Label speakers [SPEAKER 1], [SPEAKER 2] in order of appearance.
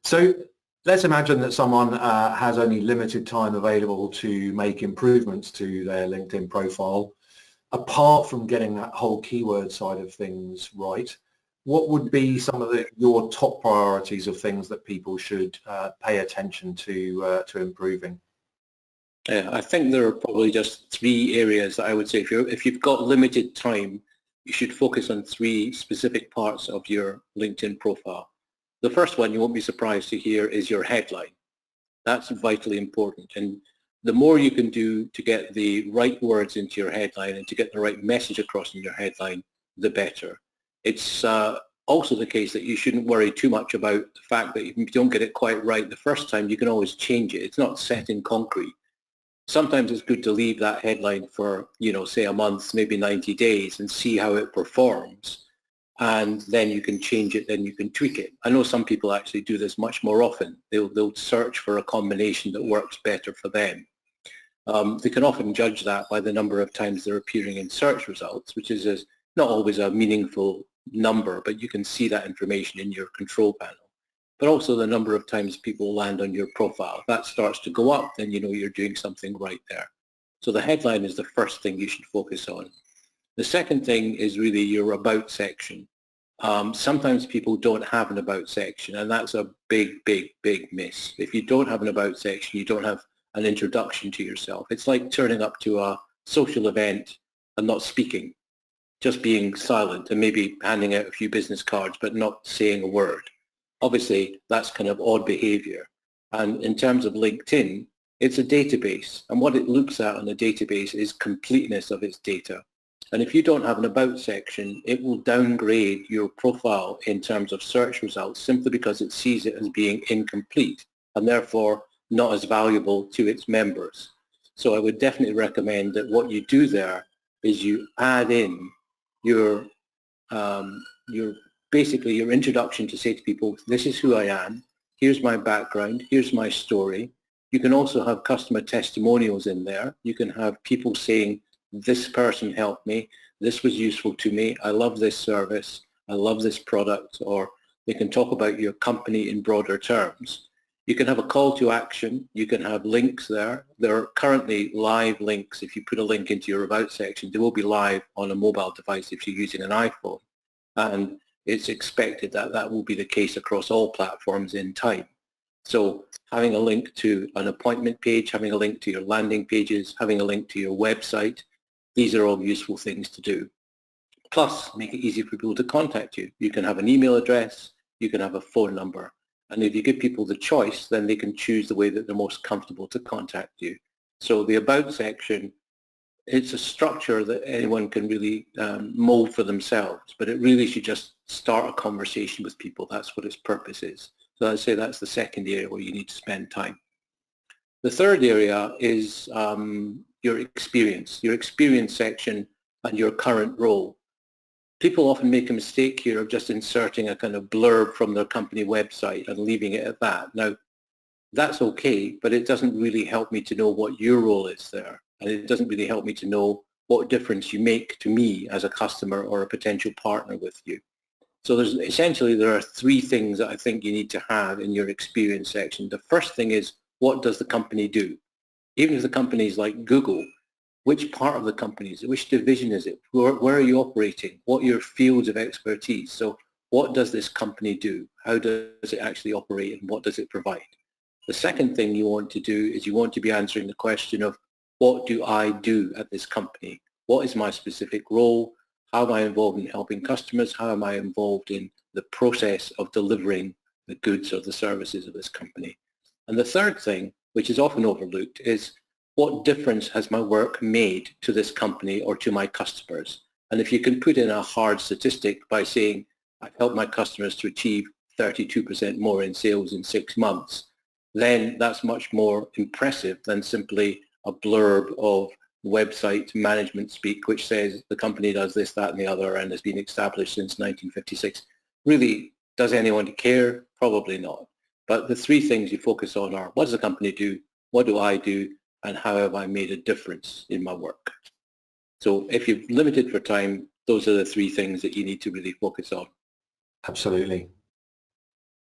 [SPEAKER 1] So let's imagine that someone has only limited time available to make improvements to their LinkedIn profile. Apart from getting that whole keyword side of things right, what would be some of your top priorities of things that people should pay attention to improving?
[SPEAKER 2] Yeah, I think there are probably just three areas that I would say if you've got limited time, you should focus on three specific parts of your LinkedIn profile. The first one, you won't be surprised to hear, is your headline. That's vitally important. And the more you can do to get the right words into your headline and to get the right message across in your headline, the better. It's also the case that you shouldn't worry too much about the fact that if you don't get it quite right the first time, you can always change it. It's not set in concrete. Sometimes it's good to leave that headline for, say a month, maybe 90 days and see how it performs. And then you can change it, then you can tweak it. I know some people actually do this much more often. They'll search for a combination that works better for them. They can often judge that by the number of times they're appearing in search results, which is not always a meaningful number, but you can see that information in your control panel. But also the number of times people land on your profile. If that starts to go up, then you know you're doing something right there. So the headline is the first thing you should focus on. The second thing is really your about section. Sometimes people don't have an about section, and that's a big, big, big miss. If you don't have an about section, you don't have an introduction to yourself. It's like turning up to a social event and not speaking, just being silent and maybe handing out a few business cards but not saying a word. Obviously, that's kind of odd behavior. And in terms of LinkedIn, it's a database. And what it looks at on the database is completeness of its data. And if you don't have an about section, it will downgrade your profile in terms of search results simply because it sees it as being incomplete and therefore not as valuable to its members. So I would definitely recommend that what you do there is you add in your basically your introduction to say to people, this is who I am, here's my background, here's my story. You can also have customer testimonials in there. You can have people saying, this person helped me, this was useful to me, I love this service, I love this product, or they can talk about your company in broader terms. You can have a call to action. You can have links there. There are currently live links. If you put a link into your about section, they will be live on a mobile device if you're using an iPhone. And it's expected that that will be the case across all platforms in time. So having a link to an appointment page, having a link to your landing pages, having a link to your website, these are all useful things to do. Plus, make it easy for people to contact you. You can have an email address, you can have a phone number. And if you give people the choice, then they can choose the way that they're most comfortable to contact you. So the About section, it's a structure that anyone can really mold for themselves, but it really should just start a conversation with people. That's what its purpose is. So I'd say that's the second area where you need to spend time. The third area is your experience section and your current role. People often make a mistake here of just inserting a kind of blurb from their company website and leaving it at that. Now, that's okay, but it doesn't really help me to know what your role is there. And it doesn't really help me to know what difference you make to me as a customer or a potential partner with you. So there are three things that I think you need to have in your experience section. The first thing is, what does the company do? Even if the company is like Google, which part of the company is it? Which division is it? Where are you operating? What are your fields of expertise? So what does this company do? How does it actually operate and what does it provide? The second thing you want to do is you want to be answering the question of, what do I do at this company? What is my specific role? How am I involved in helping customers? How am I involved in the process of delivering the goods or the services of this company? And the third thing, which is often overlooked, is what difference has my work made to this company or to my customers? And if you can put in a hard statistic by saying, I've helped my customers to achieve 32% more in sales in 6 months, then that's much more impressive than simply a blurb of website management speak, which says the company does this, that, and the other, and has been established since 1956. Really, does anyone care? Probably not. But the three things you focus on are, what does the company do? What do I do? And how have I made a difference in my work? So if you're limited for time, those are the three things that you need to really focus on.
[SPEAKER 1] Absolutely.